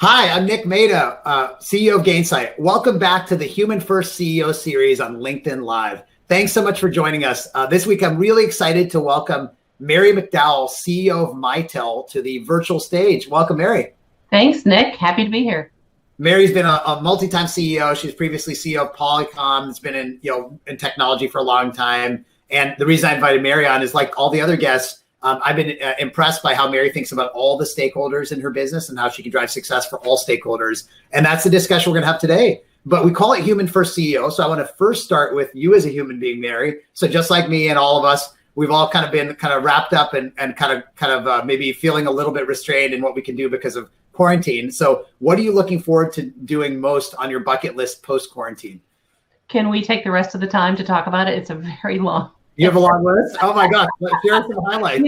Hi, I'm Nick Maida, CEO of Gainsight. Welcome back to the Human First CEO series on LinkedIn Live. Thanks so much for joining us. This week, I'm really excited to welcome Mary McDowell, CEO of Mitel, to the virtual stage. Welcome, Mary. Thanks, Nick. Happy to be here. Mary's been a multi-time CEO. She's previously CEO of Polycom. Has been in technology for a long time. And the reason I invited Mary on is, like all the other guests, I've been impressed by how Mary thinks about all the stakeholders in her business and how she can drive success for all stakeholders. And that's the discussion we're going to have today. But we call it Human First CEO. So I want to first start with you as a human being, Mary. So just like me and all of us, we've all kind of been wrapped up and kind of maybe feeling a little bit restrained in what we can do because of quarantine. So what are you looking forward to doing most on your bucket list post-quarantine? Can we take the rest of the time to talk about it? It's a very long. You have a long list? Oh my gosh, let's share some highlights.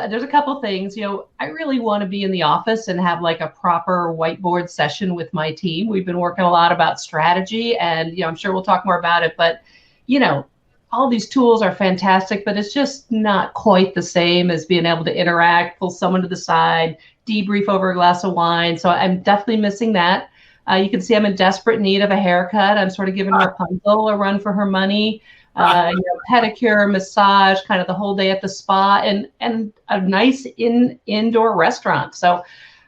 There's a couple things. I really want to be in the office and have like a proper whiteboard session with my team. We've been working a lot about strategy, and I'm sure we'll talk more about it. But all these tools are fantastic, but it's just not quite the same as being able to interact, pull someone to the side, debrief over a glass of wine. So I'm definitely missing that. You can see I'm in desperate need of a haircut. I'm sort of giving Rapunzel a run for her money. Pedicure, massage, kind of the whole day at the spa, and a nice indoor restaurant. So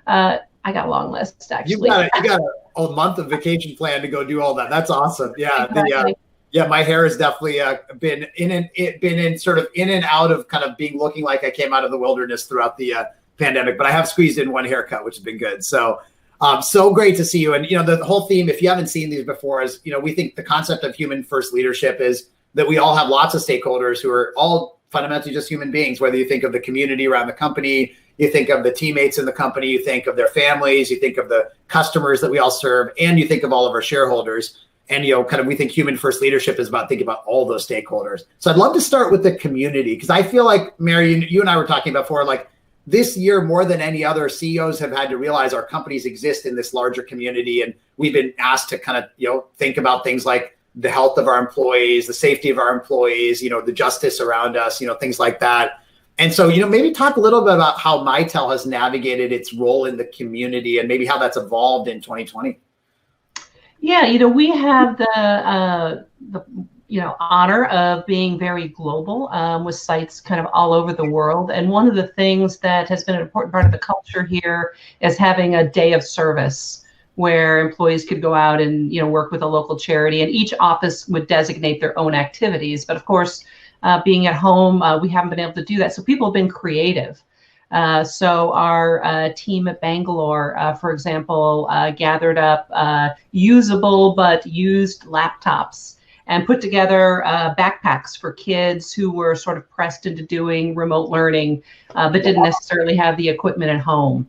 I got a long list, actually. You got a month of vacation plan to go do all that. That's awesome. Yeah. Exactly. My hair has definitely been in and out of kind of looking like I came out of the wilderness throughout the pandemic, but I have squeezed in one haircut, which has been good. So so great to see you. And the whole theme, if you haven't seen these before, is we think the concept of human first leadership is that we all have lots of stakeholders who are all fundamentally just human beings, whether you think of the community around the company, you think of the teammates in the company, you think of their families, you think of the customers that we all serve, and you think of all of our shareholders. And, we think human first leadership is about thinking about all those stakeholders. So I'd love to start with the community, because I feel like, Mary, you and I were talking before, like this year, more than any other, CEOs have had to realize our companies exist in this larger community. And we've been asked to think about things like the health of our employees, the safety of our employees, the justice around us, things like that. And so, maybe talk a little bit about how Mitel has navigated its role in the community and maybe how that's evolved in 2020. Yeah, we have the honor of being very global with sites kind of all over the world. And one of the things that has been an important part of the culture here is having a day of service where employees could go out and work with a local charity, and each office would designate their own activities. But of course, being at home, we haven't been able to do that. So people have been creative. So our team at Bangalore, for example, gathered up usable but used laptops and put together backpacks for kids who were sort of pressed into doing remote learning, but didn't necessarily have the equipment at home.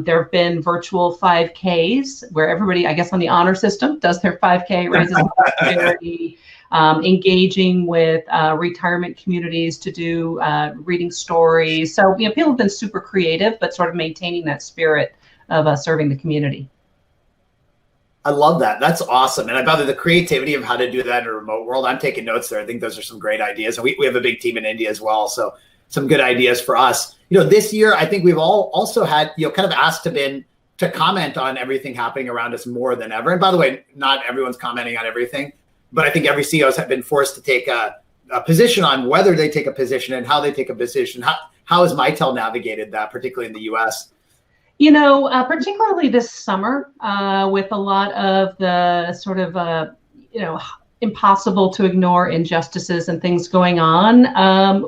There have been virtual 5Ks where everybody, I guess on the honor system, does their 5K, raises charity, engaging with retirement communities to do reading stories. So people have been super creative, but sort of maintaining that spirit of serving the community. I love that. That's awesome. And about the creativity of how to do that in a remote world, I'm taking notes there. I think those are some great ideas. And we have a big team in India as well. So some good ideas for us. This year, I think we've all also had, kind of asked to comment on everything happening around us more than ever. And by the way, not everyone's commenting on everything, but I think every CEOs have been forced to take a position on whether they take a position and how they take a position. How has Mitel navigated that, particularly in the US? Particularly this summer, with a lot of the sort of, impossible to ignore injustices and things going on.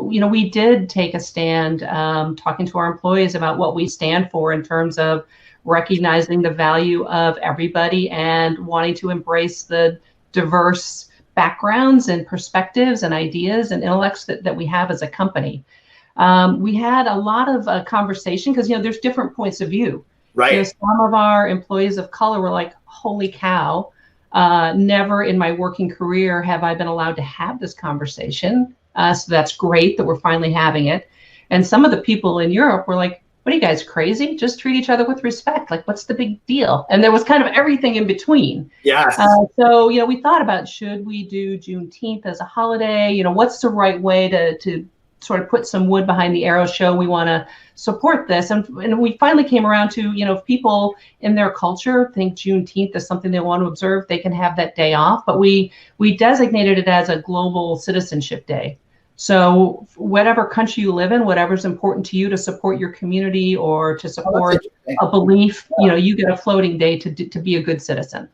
We did take a stand talking to our employees about what we stand for in terms of recognizing the value of everybody and wanting to embrace the diverse backgrounds and perspectives and ideas and intellects that we have as a company. We had a lot of conversation because, there's different points of view. Right. Some of our employees of color were like, holy cow. Never in my working career have I been allowed to have this conversation. So that's great that we're finally having it. And some of the people in Europe were like, what are you guys, crazy? Just treat each other with respect. Like, what's the big deal? And there was kind of everything in between. Yes. So, we thought about, should we do Juneteenth as a holiday? What's the right way to sort of put some wood behind the arrow, show we want to support this. And we finally came around to, if people in their culture think Juneteenth is something they want to observe, they can have that day off. But we designated it as a global citizenship day. So whatever country you live in, whatever's important to you to support your community or to support a belief, you get a floating day to be a good citizen.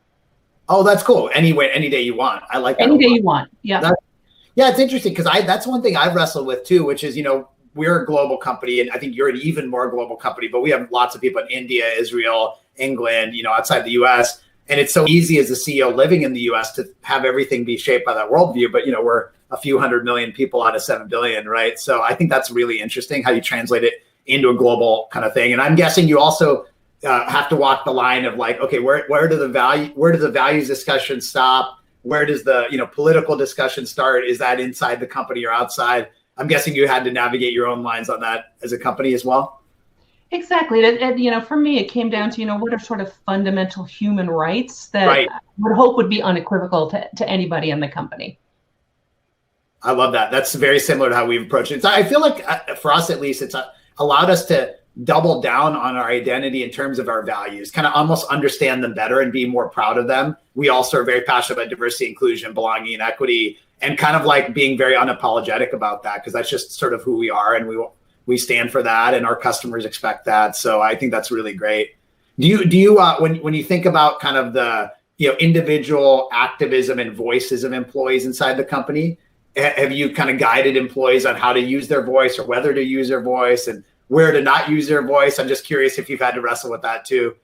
Oh, that's cool. Any day you want. I like that. Any day you want. Yeah. Yeah, it's interesting because that's one thing I've wrestled with too, which is, we're a global company, and I think you're an even more global company, but we have lots of people in India, Israel, England, outside the US. And it's so easy as a CEO living in the US to have everything be shaped by that worldview. But, we're a few 100 million people out of 7 billion, right? So I think that's really interesting how you translate it into a global kind of thing. And I'm guessing you also have to walk the line of like, okay, where do the values discussion stop? Where does the political discussion start? Is that inside the company or outside? I'm guessing you had to navigate your own lines on that as a company as well. Exactly. And for me, it came down to, what are sort of fundamental human rights that I would hope would be unequivocal to anybody in the company. I love that. That's very similar to how we've approached it. I feel like for us, at least, it's allowed us to double down on our identity in terms of our values, kind of almost understand them better and be more proud of them. We also are very passionate about diversity, inclusion, belonging, and equity, and kind of like being very unapologetic about that, because that's just sort of who we are, and we stand for that, and our customers expect that. So I think that's really great. Do you when you think about kind of the individual activism and voices of employees inside the company, have you kind of guided employees on how to use their voice or whether to use their voice and where to not use their voice? I'm just curious if you've had to wrestle with that too.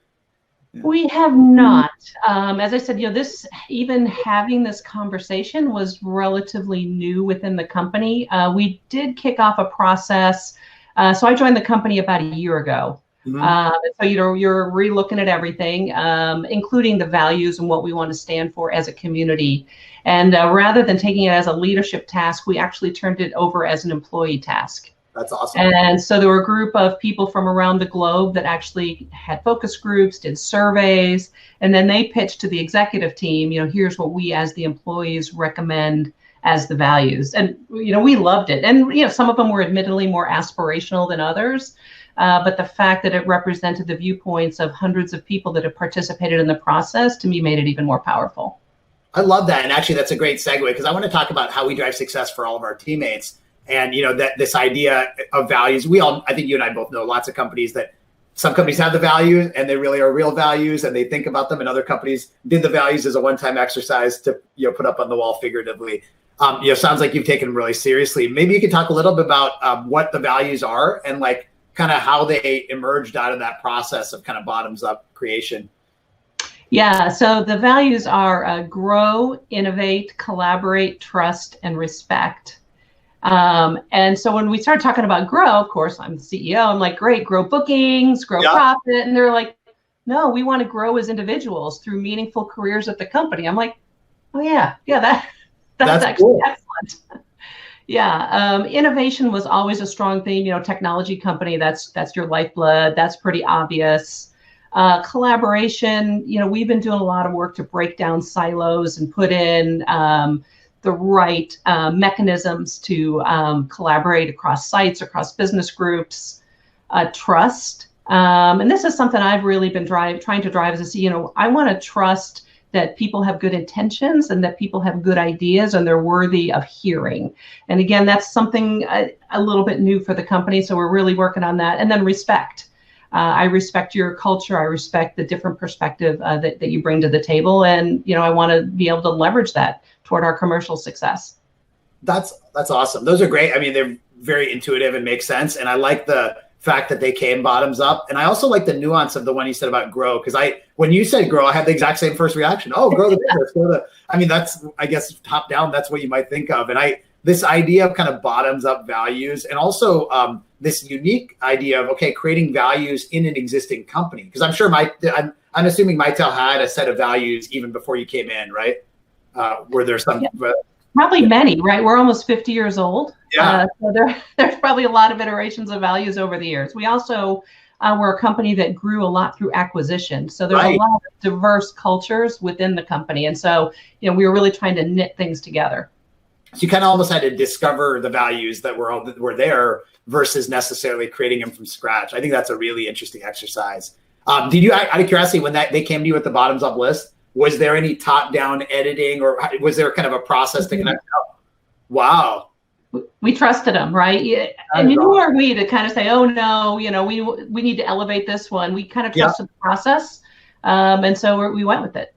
We have not. As I said, even having this conversation was relatively new within the company. We did kick off a process. So I joined the company about a year ago. Mm-hmm. So, you're re-looking at everything, including the values and what we want to stand for as a community. And rather than taking it as a leadership task, we actually turned it over as an employee task. That's awesome. And so there were a group of people from around the globe that actually had focus groups, did surveys, and then they pitched to the executive team, here's what we as the employees recommend as the values. And, we loved it. And, some of them were admittedly more aspirational than others. But the fact that it represented the viewpoints of hundreds of people that have participated in the process, to me, made it even more powerful. I love that. And actually, that's a great segue, because I want to talk about how we drive success for all of our teammates. And, that this idea of values, I think you and I both know lots of companies that some companies have the values and they really are real values and they think about them, and other companies did the values as a one-time exercise to, put up on the wall figuratively. Sounds like you've taken them really seriously. Maybe you could talk a little bit about what the values are and like kind of how they emerged out of that process of kind of bottoms up creation. Yeah, so the values are grow, innovate, collaborate, trust, and respect. And so when we started talking about grow, of course, I'm the CEO. I'm like, great, grow bookings, grow profit. And they're like, no, we want to grow as individuals through meaningful careers at the company. I'm like, oh yeah, that's actually cool. Excellent. Yeah, innovation was always a strong theme. Technology company, that's your lifeblood. That's pretty obvious. Collaboration, we've been doing a lot of work to break down silos and put in the right mechanisms to collaborate across sites, across business groups. Trust, and this is something I've really been trying to drive as a CEO. I want to trust that people have good intentions and that people have good ideas and they're worthy of hearing. And again, that's something a little bit new for the company. So we're really working on that. And then respect. I respect your culture. I respect the different perspective that you bring to the table. And, I want to be able to leverage that toward our commercial success. That's awesome. Those are great. I mean, they're very intuitive and make sense. And I like the fact that they came bottoms up. And I also like the nuance of the one you said about grow, because when you said grow, I had the exact same first reaction. Oh, grow the business. That's, I guess, top down, that's what you might think of. And this idea of kind of bottoms up values, and also this unique idea of, creating values in an existing company. Because I'm sure I'm assuming Mitel had a set of values even before you came in, right? Were there some? Yeah. Probably many, right? We're almost 50 years old. Yeah. So there's probably a lot of iterations of values over the years. We also were a company that grew a lot through acquisition. So there's a lot of diverse cultures within the company. And so, we were really trying to knit things together. So you kind of almost had to discover the values that were there versus necessarily creating them from scratch. I think that's a really interesting exercise. Did you, out of curiosity, when they came to you with the bottoms up list, was there any top down editing, or was there kind of a process to connect out? Wow. We trusted them, right? And who are we to kind of say, oh no, we need to elevate this one. We kind of trusted the process. And so we went with it.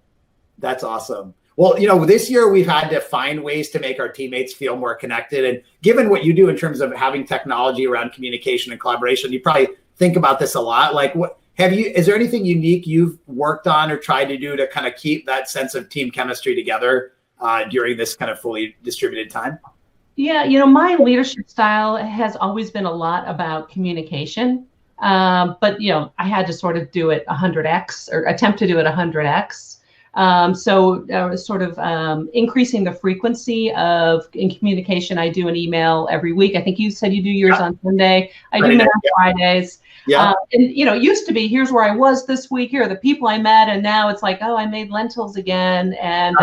That's awesome. Well, this year we've had to find ways to make our teammates feel more connected. And given what you do in terms of having technology around communication and collaboration, you probably think about this a lot. Like, is there anything unique you've worked on or tried to do to kind of keep that sense of team chemistry together during this kind of fully distributed time? Yeah, my leadership style has always been a lot about communication. But, I had to sort of do it 100x or attempt to do it 100x. Sort of increasing the frequency in communication. I do an email every week. I think you said you do yours on Sunday. I do them on Fridays. Yeah. And it used to be, here's where I was this week. Here are the people I met. And now it's like, oh, I made lentils again. And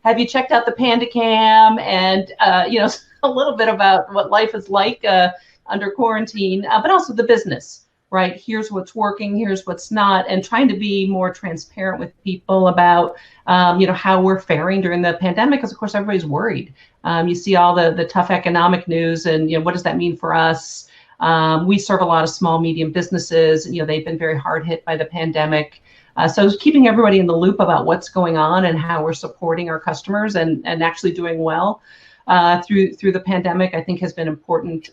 have you checked out the Panda Cam? And, a little bit about what life is like under quarantine, but also the business. Right? Here's what's working, here's what's not, and trying to be more transparent with people about, how we're faring during the pandemic, because of course everybody's worried. You see all the tough economic news, and what does that mean for us? We serve a lot of small, medium businesses. They've been very hard hit by the pandemic. So keeping everybody in the loop about what's going on and how we're supporting our customers and actually doing well through the pandemic, I think has been important.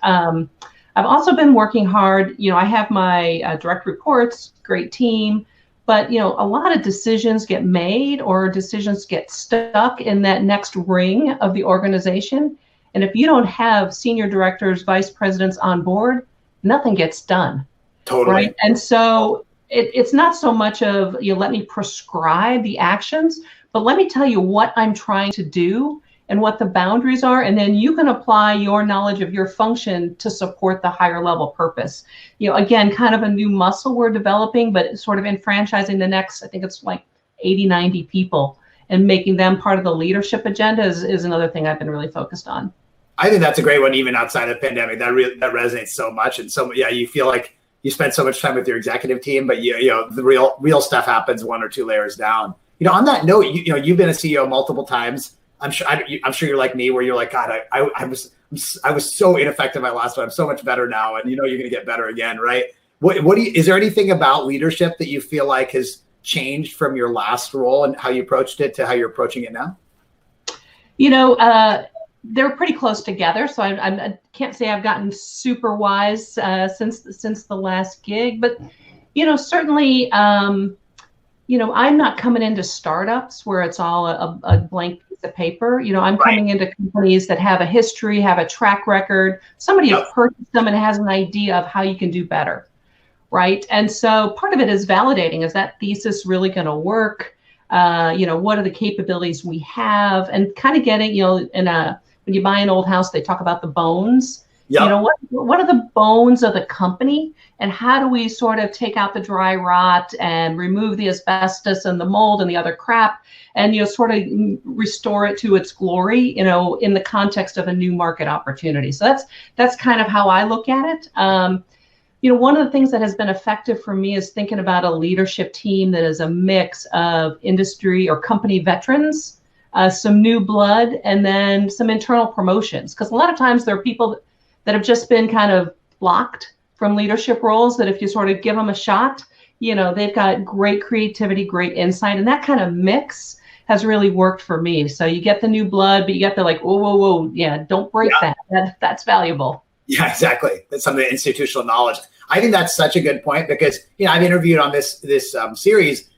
I've also been working hard. I have my direct reports, great team, but a lot of decisions get made or decisions get stuck in that next ring of the organization. And if you don't have senior directors, vice presidents on board, nothing gets done. Totally. Right? And so it's not so much of, let me prescribe the actions, but let me tell you what I'm trying to do and what the boundaries are, and then you can apply your knowledge of your function to support the higher level purpose. Again, kind of a new muscle we're developing, but sort of enfranchising the next, I think it's like 80, 90 people, and making them part of the leadership agenda is another thing I've been really focused on. I think that's a great one, even outside of the pandemic. That resonates so much, and you feel like you spend so much time with your executive team, but the real stuff happens one or two layers down. On that note, you've been a CEO multiple times. I'm sure you're like me, where you're like, God, I was so ineffective my last one. I'm so much better now, and you're going to get better again, right? Is there anything about leadership that you feel like has changed from your last role and how you approached it to how you're approaching it now? They're pretty close together, so I can't say I've gotten super wise since the last gig, but certainly. I'm not coming into startups where it's all a blank piece of paper. I'm coming into companies that have a history, have a track record. Somebody has purchased them and has an idea of how you can do better, right? And so part of it is validating. Is that thesis really going to work? What are the capabilities we have? And kind of getting, when you buy an old house, they talk about the bones. Yep. What are the bones of the company, and how do we sort of take out the dry rot and remove the asbestos and the mold and the other crap, and sort of restore it to its glory, in the context of a new market opportunity. So that's kind of how I look at it. One of the things that has been effective for me is thinking about a leadership team that is a mix of industry or company veterans, some new blood, and then some internal promotions. Because a lot of times there are people that have just been kind of blocked from leadership roles, that if you sort of give them a shot, they've got great creativity, great insight. And that kind of mix has really worked for me. So you get the new blood, but you get the whoa, yeah, don't break that. That's valuable. Yeah, exactly. That's some of the institutional knowledge. I think that's such a good point, because, I've interviewed on this series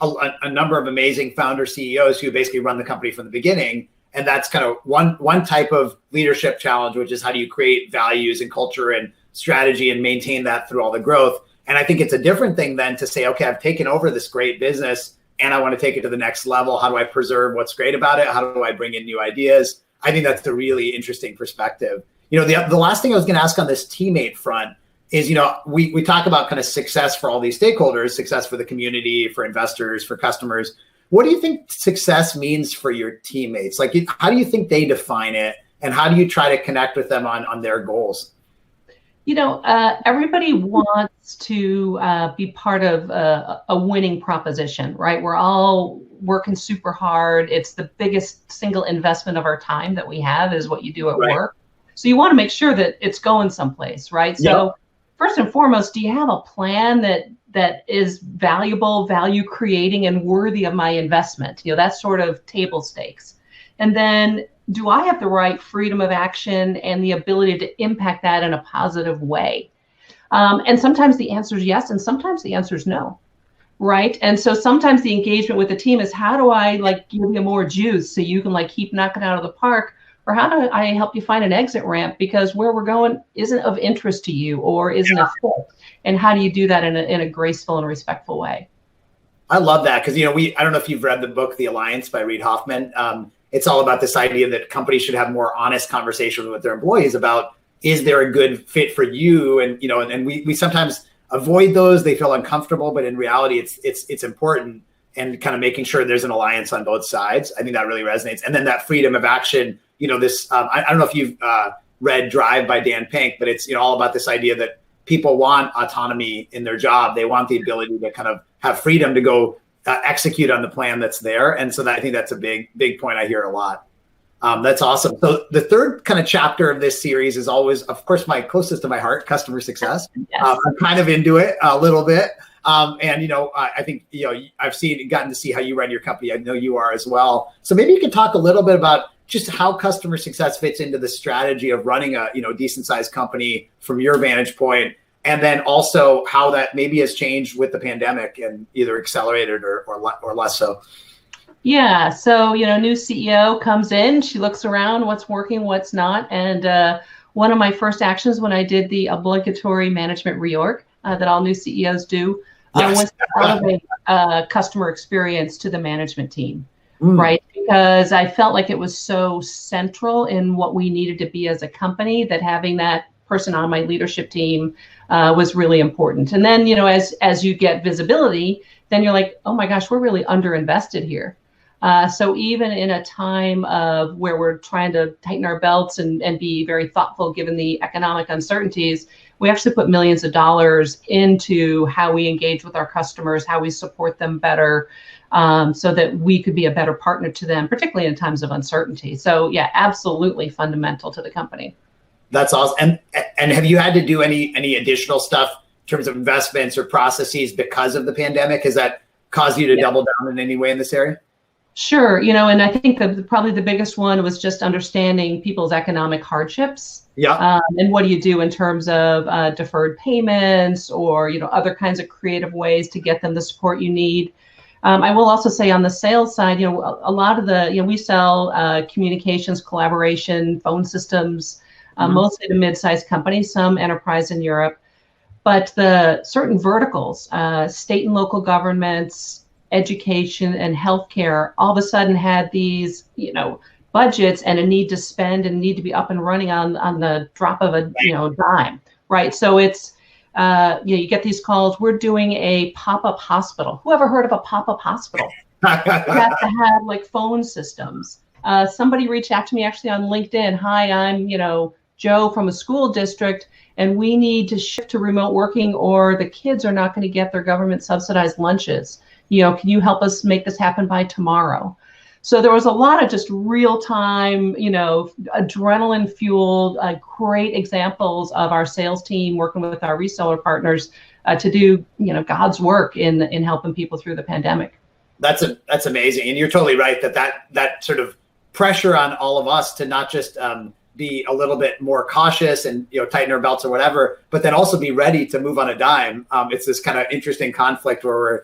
a number of amazing founder CEOs who basically run the company from the beginning. And that's kind of one type of leadership challenge, which is how do you create values and culture and strategy and maintain that through all the growth. And I think it's a different thing then to say, okay, I've taken over this great business and I want to take it to the next level. How do I preserve what's great about it? How do I bring in new ideas? I think that's a really interesting perspective. The last thing I was going to ask on this teammate front is, we talk about kind of success for all these stakeholders, success for the community, for investors, for customers. What do you think success means for your teammates? Like, how do you think they define it, and how do you try to connect with them on their goals? Everybody wants to be part of a winning proposition, right? We're all working super hard. It's the biggest single investment of our time that we have is what you do at work. So you want to make sure that it's going someplace, right? So first and foremost, do you have a plan that is valuable, value creating, and worthy of my investment? That's sort of table stakes. And then, do I have the right freedom of action and the ability to impact that in a positive way? And sometimes the answer is yes, and sometimes the answer is no, right? And so sometimes the engagement with the team is, how do I give you more juice so you can keep knocking out of the park? Or how do I help you find an exit ramp because where we're going isn't of interest to you or isn't a fit? And how do you do that in a graceful and respectful way? I love that because, I don't know if you've read the book, The Alliance by Reid Hoffman. It's all about this idea that companies should have more honest conversations with their employees about, is there a good fit for you? And, and we sometimes avoid those. They feel uncomfortable, but in reality, it's important, and kind of making sure there's an alliance on both sides. I think that really resonates. And then that freedom of action, this, I don't know if you've read Drive by Dan Pink, but it's, all about this idea that people want autonomy in their job. They want the ability to kind of have freedom to go execute on the plan that's there. And so I think that's a big point I hear a lot. That's awesome. So the third kind of chapter of this series is always, of course, my closest to my heart, customer success. Yes. I'm kind of into it a little bit. And, I think, I've gotten to see how you run your company. I know you are as well. So maybe you could talk a little bit about just how customer success fits into the strategy of running a, decent sized company from your vantage point. And then also how that maybe has changed with the pandemic and either accelerated or less so. Yeah. So, new CEO comes in, she looks around, what's working, what's not. And one of my first actions when I did the obligatory management reorg that all new CEOs do, was to elevate customer experience to the management team, right? Because I felt like it was so central in what we needed to be as a company that having that person on my leadership team was really important. And then, as you get visibility, then you're like, oh my gosh, we're really underinvested here. So even in a time of where we're trying to tighten our belts and be very thoughtful, given the economic uncertainties, we actually put millions of dollars into how we engage with our customers, how we support them better, so that we could be a better partner to them, particularly in times of uncertainty. So yeah, absolutely fundamental to the company. That's awesome. And have you had to do any additional stuff in terms of investments or processes because of the pandemic? Has that caused you to double down in any way in this area? Sure. And I think probably the biggest one was just understanding people's economic hardships. Yeah. And what do you do in terms of deferred payments or, other kinds of creative ways to get them the support you need. I will also say on the sales side, a lot of we sell communications, collaboration, phone systems, mostly to mid-sized companies, some enterprise in Europe, but the certain verticals, state and local governments, education and healthcare, all of a sudden had these, budgets and a need to spend and need to be up and running on the drop of a, dime, right? So it's, you get these calls, we're doing a pop-up hospital. Who ever heard of a pop-up hospital? You have to have phone systems. Somebody reached out to me actually on LinkedIn. Hi, I'm, Joe from a school district, and we need to shift to remote working or the kids are not going to get their government subsidized lunches. Can you help us make this happen by tomorrow? So there was a lot of just real time, adrenaline fueled, great examples of our sales team working with our reseller partners to do, God's work in helping people through the pandemic. That's amazing. And you're totally right that sort of pressure on all of us to not just be a little bit more cautious and, tighten our belts or whatever, but then also be ready to move on a dime. It's this kind of interesting conflict where we're,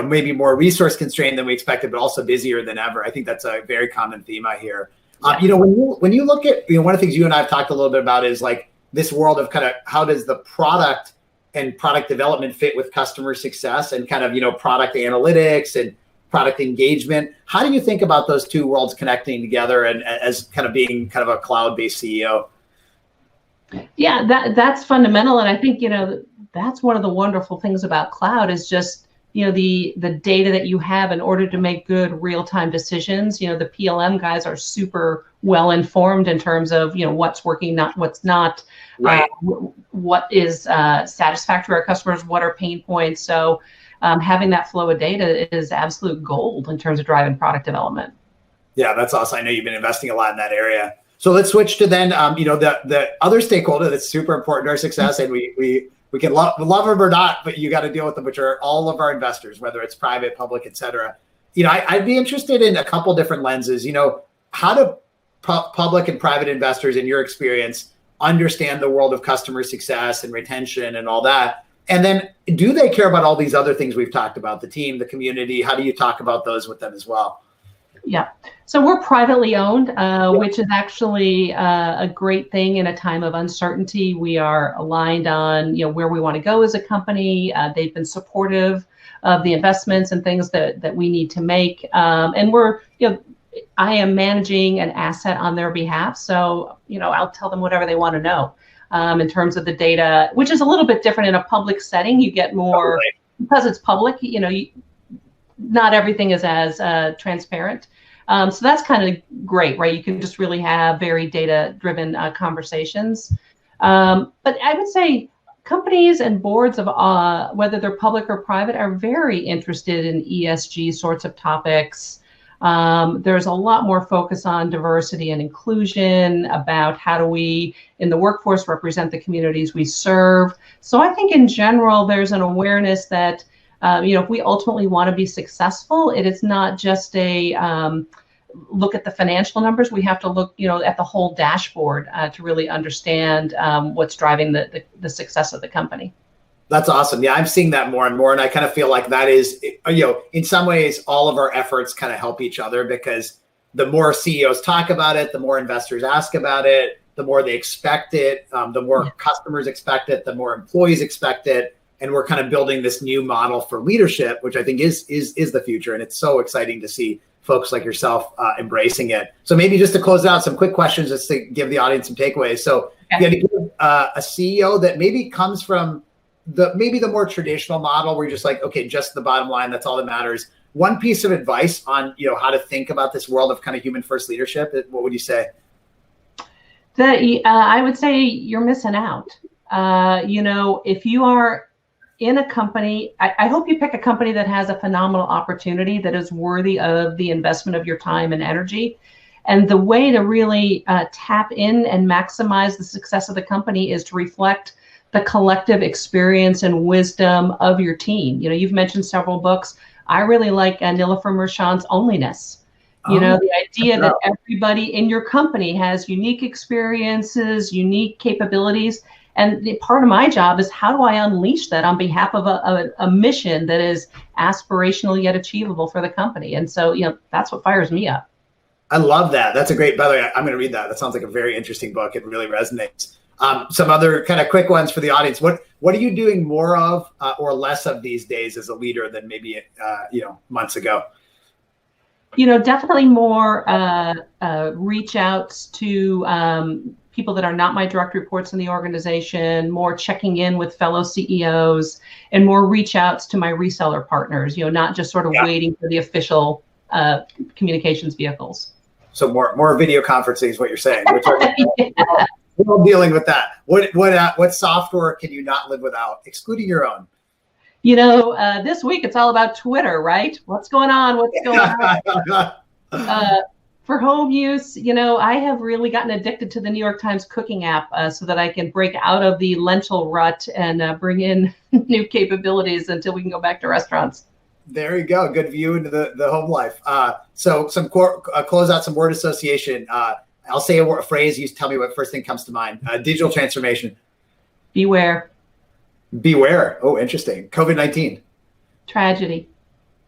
maybe more resource constrained than we expected, but also busier than ever. I think that's a very common theme I hear. Yeah. When you look at, one of the things you and I have talked a little bit about is this world of kind of how does the product and product development fit with customer success and kind of, product analytics and product engagement. How do you think about those two worlds connecting together and as kind of being kind of a cloud-based CEO? Yeah, that's fundamental. And I think, that's one of the wonderful things about cloud is just, the data that you have in order to make good real-time decisions. The PLM guys are super well informed in terms of what's working, not what's not, right. What is satisfactory to our customers, what are pain points. So having that flow of data is absolute gold in terms of driving product development. Yeah, that's awesome. I know you've been investing a lot in that area. So let's switch to then, the other stakeholder that's super important to our success, and we can love them or not, but you got to deal with them, which are all of our investors, whether it's private, public, et cetera. I'd be interested in a couple different lenses. How do public and private investors, in your experience, understand the world of customer success and retention and all that? And then do they care about all these other things we've talked about, the team, the community? How do you talk about those with them as well? Yeah. So we're privately owned, which is actually a great thing in a time of uncertainty. We are aligned on, where we want to go as a company. They've been supportive of the investments and things that we need to make. And we're, I am managing an asset on their behalf. So, I'll tell them whatever they want to know in terms of the data, which is a little bit different in a public setting. You get more, because it's public, not everything is as transparent. So that's kind of great, right? You can just really have very data-driven conversations. But I would say companies and boards of whether they're public or private are very interested in ESG sorts of topics. There's a lot more focus on diversity and inclusion, about how do we in the workforce represent the communities we serve. So I think in general, there's an awareness that if we ultimately want to be successful, it is not just a look at the financial numbers. We have to look, at the whole dashboard to really understand what's driving the success of the company. That's awesome. Yeah, I'm seeing that more and more. And I kind of feel like that is, in some ways, all of our efforts kind of help each other, because the more CEOs talk about it, the more investors ask about it, the more they expect it, the more customers expect it, the more employees expect it. And we're kind of building this new model for leadership, which I think is the future. And it's so exciting to see folks like yourself embracing it. So maybe just to close out, some quick questions just to give the audience some takeaways. So you had to give a CEO that maybe comes from the more traditional model where you're just like, okay, just the bottom line, that's all that matters. One piece of advice on how to think about this world of kind of human first leadership, what would you say? I would say you're missing out. If you are in a company, I hope you pick a company that has a phenomenal opportunity that is worthy of the investment of your time and energy. And the way to really tap in and maximize the success of the company is to reflect the collective experience and wisdom of your team. You've mentioned several books. I really like Nilofer Merchant's Onlyness. The idea that everybody in your company has unique experiences, unique capabilities. And part of my job is, how do I unleash that on behalf of a mission that is aspirational yet achievable for the company? And so, that's what fires me up. I love that. That's a great, by the way, I'm going to read that. That sounds like a very interesting book. It really resonates. Some other kind of quick ones for the audience. What are you doing more of or less of these days as a leader than maybe, months ago? Definitely more reach outs to people that are not my direct reports in the organization, more checking in with fellow CEOs, and more reach outs to my reseller partners, not just sort of waiting for the official communications vehicles. So more video conferencing is what you're saying. Which we're all dealing with that. What software can you not live without, excluding your own? This week it's all about Twitter, right? What's going on? For home use, I have really gotten addicted to the New York Times cooking app so that I can break out of the lentil rut and bring in new capabilities until we can go back to restaurants. There you go. Good view into the home life. So some close out, some word association. I'll say a phrase. You tell me what first thing comes to mind. Digital transformation. Beware. Beware. Oh, interesting. COVID-19. Tragedy.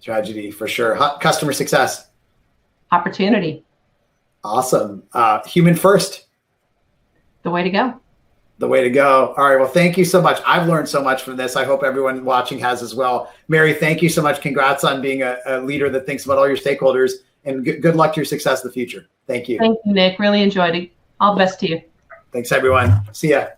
Tragedy for sure. Customer success. Opportunity. Awesome. Human first. The way to go. The way to go. All right. Well, thank you so much. I've learned so much from this. I hope everyone watching has as well. Mary, thank you so much. Congrats on being a leader that thinks about all your stakeholders, and good luck to your success in the future. Thank you. Thank you, Nick. Really enjoyed it. All the best to you. Thanks, everyone. See ya.